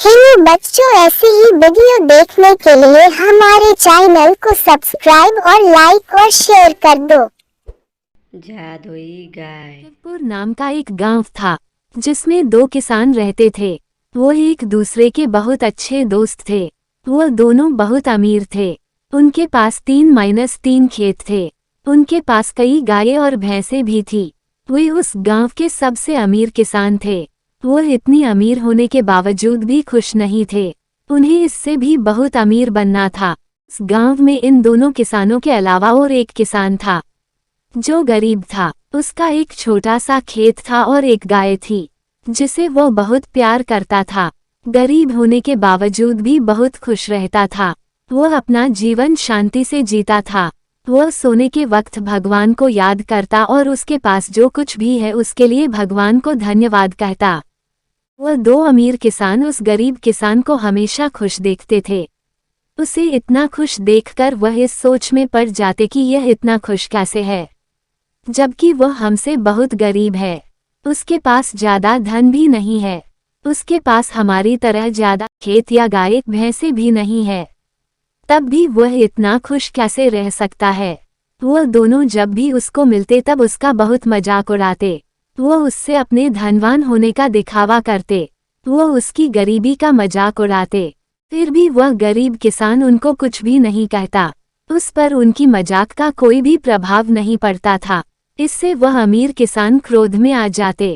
Hello बच्चों, ऐसी ही video देखने के लिए हमारे चैनल को सब्सक्राइब और लाइक और शेयर कर दो। जादुई गाय। पुर नाम का एक गांव था जिसमें दो किसान रहते थे। वो एक दूसरे के बहुत अच्छे दोस्त थे। वो दोनों बहुत अमीर थे। उनके पास 3-3 खेत थे। उनके पास कई गायें और भैंसें भी थी। वे उस गांव के सबसे अमीर किसान थे। वो इतनी अमीर होने के बावजूद भी खुश नहीं थे। उन्हें इससे भी बहुत अमीर बनना था। उस गांव में इन दोनों किसानों के अलावा और एक किसान था जो गरीब था। उसका एक छोटा सा खेत था और एक गाय थी जिसे वो बहुत प्यार करता था। गरीब होने के बावजूद भी बहुत खुश रहता था। वो अपना जीवन शांति से जीता था। वो सोने के वक्त भगवान को याद करता और उसके पास जो कुछ भी है उसके लिए भगवान को धन्यवाद कहता। वह दो अमीर किसान उस गरीब किसान को हमेशा खुश देखते थे। उसे इतना खुश देखकर वह इस सोच में पड़ जाते कि यह इतना खुश कैसे है, जबकि वह हमसे बहुत गरीब है। उसके पास ज्यादा धन भी नहीं है। उसके पास हमारी तरह ज्यादा खेत या गाय भैंसे भी नहीं है। तब भी वह इतना खुश कैसे रह सकता है। वह दोनों जब भी उसको मिलते तब उसका बहुत मजाक उड़ाते। वह उससे अपने धनवान होने का दिखावा करते। वह उसकी गरीबी का मजाक उड़ाते। फिर भी वह गरीब किसान उनको कुछ भी नहीं कहता। उस पर उनकी मजाक का कोई भी प्रभाव नहीं पड़ता था। इससे वह अमीर किसान क्रोध में आ जाते।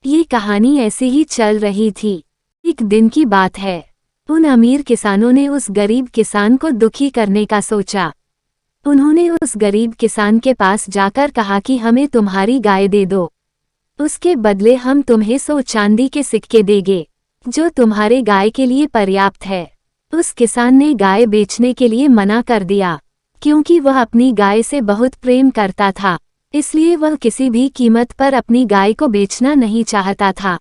ये कहानी ऐसे ही चल रही थी। एक दिन की बात है। उन अमीर किसानों ने उस गरीब किसान को दुखी करने का सोचा। उन्होंने उस गरीब किसान के पास जाकर कहा कि हमें तुम्हारी गाय दे दो। उसके बदले हम तुम्हें 100 चांदी के सिक्के देंगे जो तुम्हारे गाय के लिए पर्याप्त है। उस किसान ने गाय बेचने के लिए मना कर दिया क्योंकि वह अपनी गाय से बहुत प्रेम करता था। इसलिए वह किसी भी कीमत पर अपनी गाय को बेचना नहीं चाहता था।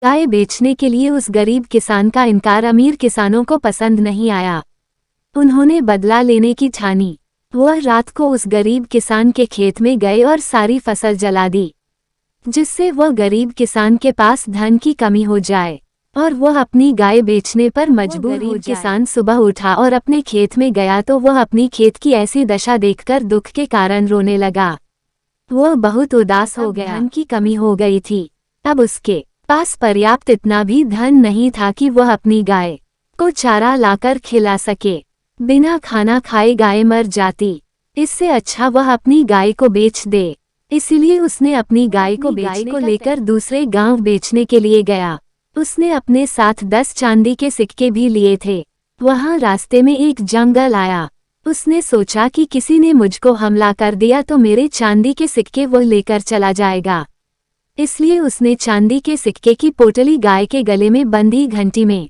गाय बेचने के लिए उस गरीब किसान का इनकार अमीर किसानों को पसंद नहीं आया। उन्होंने बदला लेने की ठानी। वह रात को उस गरीब किसान के खेत में गए और सारी फसल जला दी, जिससे वह गरीब किसान के पास धन की कमी हो जाए और वह अपनी गाय बेचने पर मजबूर हो जाए। किसान सुबह उठा और अपने खेत में गया तो वह अपनी खेत की ऐसी दशा देखकर दुख के कारण रोने लगा। वह बहुत उदास हो गया। धन की कमी हो गई थी। अब उसके पास पर्याप्त इतना भी धन नहीं था कि वह अपनी गाय को चारा लाकर खिला सके। बिना खाना खाए गाय मर जाती। इससे अच्छा वह अपनी गाय को बेच दे। इसीलिए उसने अपनी गाय को लेकर दूसरे गांव बेचने के लिए गया। उसने अपने साथ 10 चांदी के सिक्के भी लिए थे। वहां रास्ते में एक जंगल आया। उसने सोचा कि किसी ने मुझको हमला कर दिया तो मेरे चांदी के सिक्के वो लेकर चला जाएगा। इसलिए उसने चांदी के सिक्के की पोटली गाय के गले में बंधी घंटी में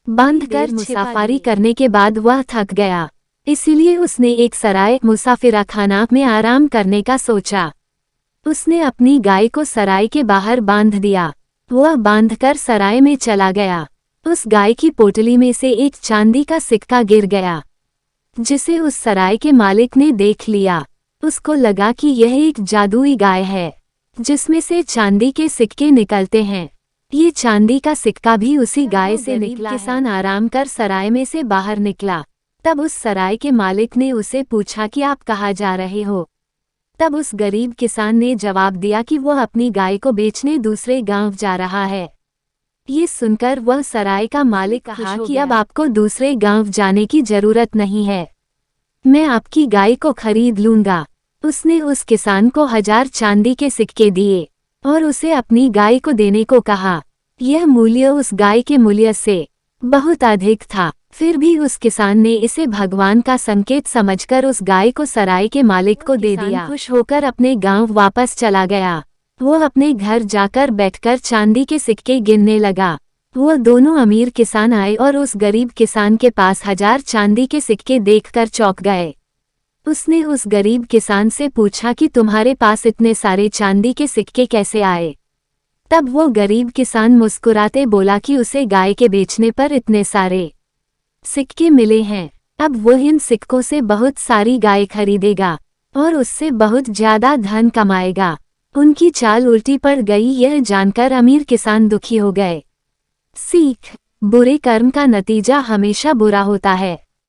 बांधकर मुसाफरी करने के बाद वह थक गया। इसीलिए उसने एक सराय मुसाफिरखाना में आराम करने का सोचा। उसने अपनी गाय को सराय के बाहर बांध दिया। वह बांधकर सराय में चला गया। उस गाय की पोटली में से एक चांदी का सिक्का गिर गया, जिसे उस सराय के मालिक ने देख लिया। उसको लगा कि यह एक जादुई गाय है जिसमें से चांदी के सिक्के निकलते हैं। ये चांदी का सिक्का भी उसी गाय से निकला। किसान आराम कर सराय में से बाहर निकला। तब उस सराय के मालिक ने उसे पूछा कि आप कहाँ जा रहे हो। तब उस गरीब किसान ने जवाब दिया कि वह अपनी गाय को बेचने दूसरे गांव जा रहा है। ये सुनकर वह सराय का मालिक कहा कि अब आपको दूसरे गांव जाने की जरूरत नहीं है, मैं आपकी गाय को खरीद लूंगा। उसने उस किसान को 1000 चांदी के सिक्के दिए और उसे अपनी गाय को देने को कहा। यह मूल्य उस गाय के मूल्य से बहुत अधिक था। फिर भी उस किसान ने इसे भगवान का संकेत समझकर उस गाय को सराय के मालिक को दे दिया। खुश होकर अपने गांव वापस चला गया। वो अपने घर जाकर बैठकर चांदी के सिक्के गिनने लगा। वो दोनों अमीर किसान आए और उस गरीब किसान के पास 1000 चांदी के सिक्के देखकर चौंक गए। उसने उस गरीब किसान से पूछा कि तुम्हारे पास इतने सारे चांदी के सिक्के कैसे आए। तब वो गरीब किसान मुस्कुराते बोला कि उसे गाय के बेचने पर इतने सारे सिक्के मिले हैं। अब वह इन सिक्कों से बहुत सारी गाय खरीदेगा और उससे बहुत ज्यादा धन कमाएगा। उनकी चाल उल्टी पड़ गई। यह जानकर अमीर किसान दुखी हो गए। सीख बुरे कर्म का नतीजा हमेशा बुरा होता है।